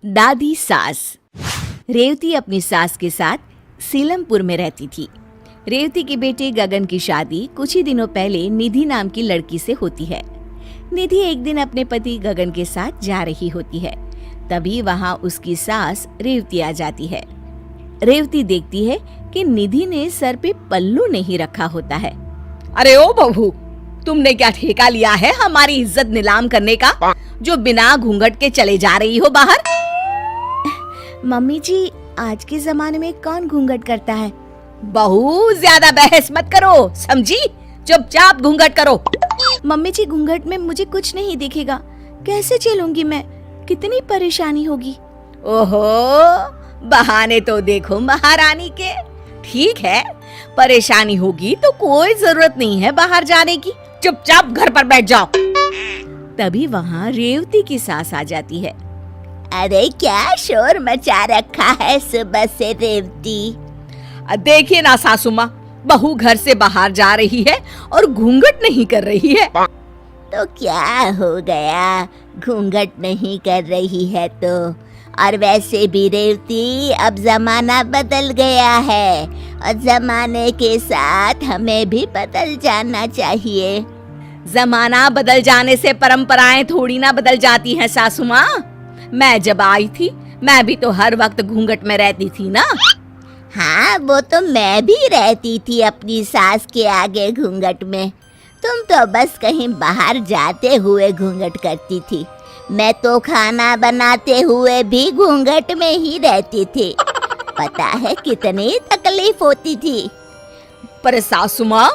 दादी सास। रेवती अपनी सास के साथ सीलमपुर में रहती थी। रेवती के बेटे गगन की शादी कुछ ही दिनों पहले निधि नाम की लड़की से होती है। निधि एक दिन अपने पति गगन के साथ जा रही होती है, तभी वहाँ उसकी सास रेवती आ जाती है। रेवती देखती है कि निधि ने सर पे पल्लू नहीं रखा होता है। अरे ओ बहू, तुमने क्या ठेका लिया है हमारी इज्जत नीलाम करने का, जो बिना घूंघट के चले जा रही हो बाहर? मम्मी जी, आज के जमाने में कौन घूंघट करता है? बहू, ज्यादा बहस मत करो, समझी? चुपचाप घूंघट करो। मम्मी जी, घूंघट में मुझे कुछ नहीं दिखेगा, कैसे चलूंगी मैं? कितनी परेशानी होगी। ओहो, बहाने तो देखो महारानी के। ठीक है, परेशानी होगी तो कोई जरूरत नहीं है बाहर जाने की, चुपचाप घर पर बैठ जाओ। तभी वहाँ रेवती की सास आ जाती है। अरे क्या शोर मचा रखा है सुबह से रेवती? देखिए ना सासू माँ, बहू घर से बाहर जा रही है और घूंघट नहीं कर रही है। तो क्या हो गया, घूंघट नहीं कर रही है तो? और वैसे भी रेवती, अब जमाना बदल गया है और जमाने के साथ हमें भी बदल जाना चाहिए। जमाना बदल जाने से परंपराएं थोड़ी ना बदल जाती हैं सासू माँ। मैं जब आई थी, मैं भी तो हर वक्त घूंघट में रहती थी ना। हाँ, वो तो मैं भी रहती थी अपनी सास के आगे घूंघट में। तुम तो बस कहीं बाहर जाते हुए घूंघट करती थी। मैं तो खाना बनाते हुए भी घूंघट में ही रहती थी। पता है कितनी तकलीफ होती थी। पर सासू माँ,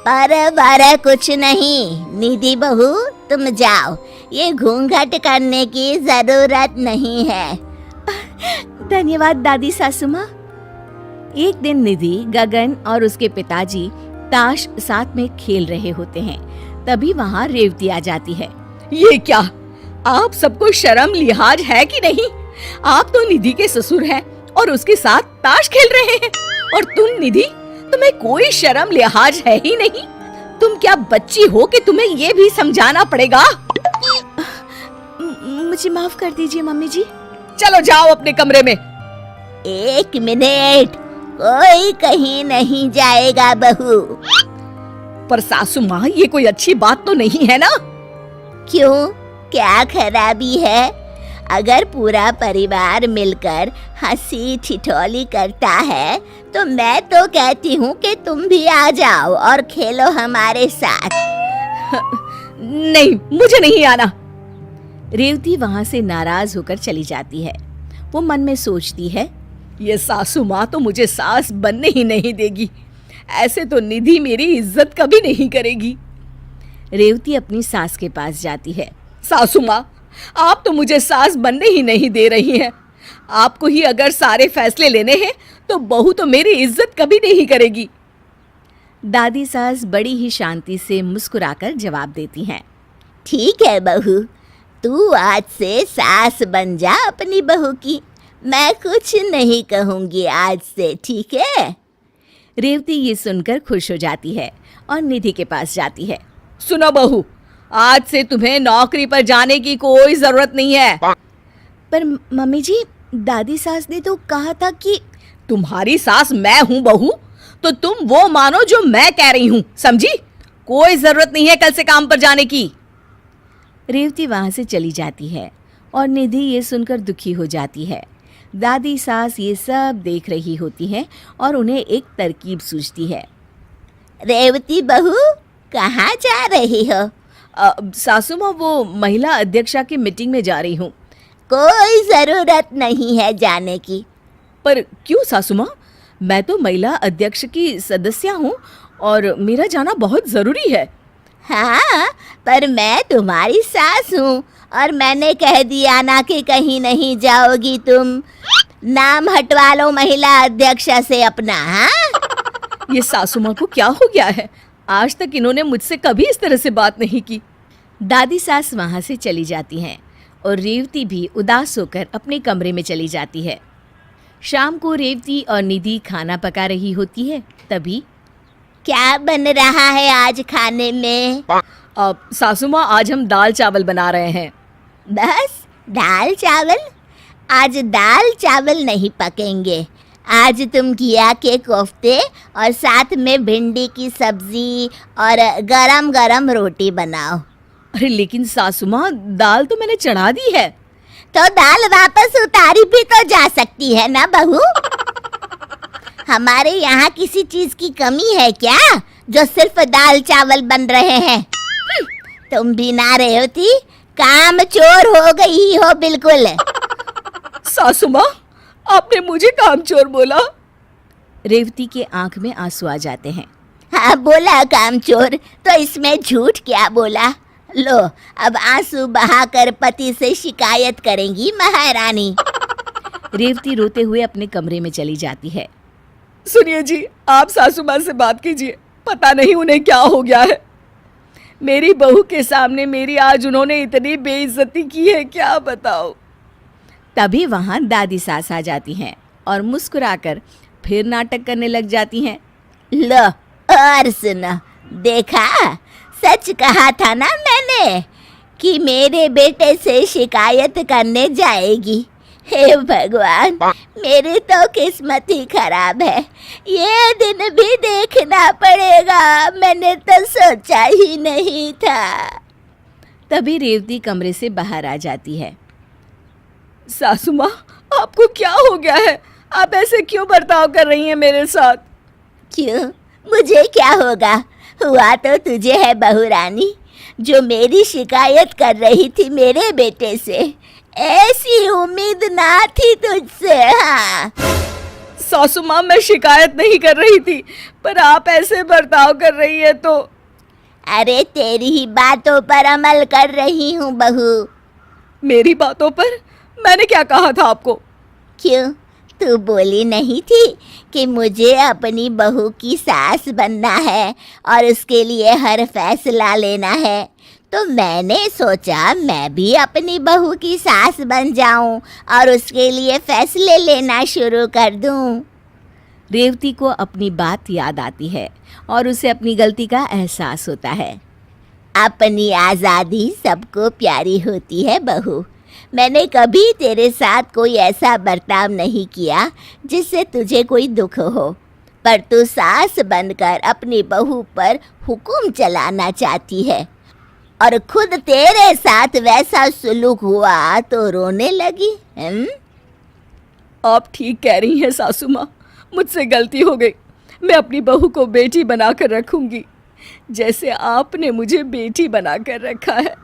पर कुछ नहीं। निधि बहू, तुम जाओ, ये घूंघट करने की जरूरत नहीं है। धन्यवाद दादी सासू माँ। एक दिन निधि, गगन और उसके पिताजी ताश साथ में खेल रहे होते हैं। तभी वहाँ रेवती आ जाती है। ये क्या, आप सबको शर्म लिहाज है कि नहीं? आप तो निधि के ससुर हैं और उसके साथ ताश खेल रहे हैं, और तुम निधि, तुम्हें कोई शर्म लिहाज है ही नहीं। तुम क्या बच्ची हो कि तुम्हें ये भी समझाना पड़ेगा? मुझे माफ कर दीजिए मम्मी जी। चलो जाओ अपने कमरे में। एक मिनट, कोई कहीं नहीं जाएगा बहू। पर सासू माँ, ये कोई अच्छी बात तो नहीं है ना? क्यों, क्या खराबी है? अगर पूरा परिवार मिलकर हंसी ठिठोली करता है तो मैं तो कहती हूँ कि तुम भी आ जाओ और खेलो हमारे साथ। नहीं, मुझे नहीं आना। रेवती वहाँ से नाराज होकर चली जाती है। वो मन में सोचती है, ये सासू माँ तो मुझे सास बनने ही नहीं देगी। ऐसे तो निधि मेरी इज्जत कभी नहीं करेगी। रेवती अपनी सास के पास जाती है। सासू माँ, आप तो मुझे सास बनने ही नहीं दे रही हैं। आपको ही अगर सारे फैसले लेने हैं तो बहू तो मेरी इज्जत कभी नहीं करेगी। दादी सास बड़ी ही शांति से मुस्कुराकर जवाब देती हैं। ठीक है बहू, तू आज से सास बन जा अपनी बहू की। मैं कुछ नहीं कहूँगी आज से, ठीक है? रेवती ये सुनकर खुश हो जाती है और निधि के पास जाती है। सुनो बहू, आज से तुम्हें नौकरी पर जाने की कोई जरूरत नहीं है। पर मम्मी जी, दादी सास ने तो कहा था कि... तुम्हारी सास मैं हूँ बहू, तो तुम वो मानो जो मैं कह रही हूँ, समझी? कोई जरूरत नहीं है कल से काम पर जाने की। रेवती वहाँ से चली जाती है और निधि ये सुनकर दुखी हो जाती है। दादी सास ये सब देख रही होती है और उन्हें एक तरकीब सूझती है। रेवती बहू, कहाँ जा रही हो? सासू माँ, वो महिला अध्यक्षा की मीटिंग में जा रही हूँ। कोई जरूरत नहीं है जाने की। पर क्यों सासू माँ? मैं तो महिला अध्यक्ष की सदस्य हूँ और मेरा जाना बहुत जरूरी है। हाँ, पर मैं तुम्हारी सास हूँ और मैंने कह दिया ना कि कहीं नहीं जाओगी तुम। नाम हटवा लो महिला अध्यक्षा से अपना। हाँ, ये सासू माँ को क्या हो गया है? आज तक इन्होंने मुझसे कभी इस तरह से बात नहीं की। दादी सास वहाँ से चली जाती हैं और रेवती भी उदास होकर अपने कमरे में चली जाती है। शाम को रेवती और निधि खाना पका रही होती है। तभी क्या बन रहा है आज खाने में? सासू माँ, आज हम दाल चावल बना रहे हैं। बस दाल चावल? आज दाल चावल नहीं पकेंगे। आज तुम घिया के कोफ्ते और साथ में भिंडी की सब्जी और गरम गरम रोटी बनाओ। अरे लेकिन सासू माँ, दाल तो मैंने चढ़ा दी है। तो दाल वापस उतारी भी तो जा सकती है ना बहू। हमारे यहाँ किसी चीज की कमी है क्या जो सिर्फ दाल चावल बन रहे हैं? तुम भी ना रेवती, काम चोर हो गई हो बिल्कुल। सासू माँ, आपने मुझे कामचोर बोला? रेवती के आंख में आंसू आ जाते हैं। हाँ बोला कामचोर, तो इसमें झूठ क्या बोला? लो, अब आंसू बहाकर पति से शिकायत करेंगी महारानी। रेवती रोते हुए अपने कमरे में चली जाती है। सुनिए जी, आप सासू माँ से बात कीजिए, पता नहीं उन्हें क्या हो गया है। मेरी बहू के सामने मेरी आज उन्होंने इतनी बेइज्जती की है, क्या बताओ। तभी वहां दादी सास आ जाती हैं और मुस्कुराकर फिर नाटक करने लग जाती हैं। लो और सुनो, देखा, सच कहा था ना मैंने कि मेरे बेटे से शिकायत करने जाएगी। हे भगवान, मेरी तो किस्मत ही खराब है। ये दिन भी देखना पड़ेगा, मैंने तो सोचा ही नहीं था। तभी रेवती कमरे से बाहर आ जाती है। सासू माँ, आपको क्या हो गया है? आप ऐसे क्यों बर्ताव कर रही हैं मेरे साथ? क्यों, मुझे क्या होगा? हुआ तो तुझे है बहू रानी, जो मेरी शिकायत कर रही थी मेरे बेटे से। ऐसी उम्मीद ना थी तुझसे। हाँ सासू माँ, मैं शिकायत नहीं कर रही थी, पर आप ऐसे बर्ताव कर रही है तो। अरे तेरी ही बातों पर अमल कर रही हूँ बहू। मेरी बातों पर? मैंने क्या कहा था आपको? क्यों, तू बोली नहीं थी कि मुझे अपनी बहू की सास बनना है और उसके लिए हर फैसला लेना है? तो मैंने सोचा मैं भी अपनी बहू की सास बन जाऊं और उसके लिए फैसले लेना शुरू कर दूं। रेवती को अपनी बात याद आती है और उसे अपनी गलती का एहसास होता है। अपनी आज़ादी सबको प्यारी होती है बहू। मैंने कभी तेरे साथ कोई ऐसा बर्ताव नहीं किया जिससे तुझे कोई दुख हो, पर तू सास बनकर अपनी बहू पर हुक्म चलाना चाहती है और खुद तेरे साथ वैसा सुलूक हुआ तो रोने लगी। आप ठीक कह रही हैं सासू माँ, मुझसे गलती हो गई। मैं अपनी बहू को बेटी बनाकर रखूंगी, जैसे आपने मुझे बेटी बनाकर रखा है।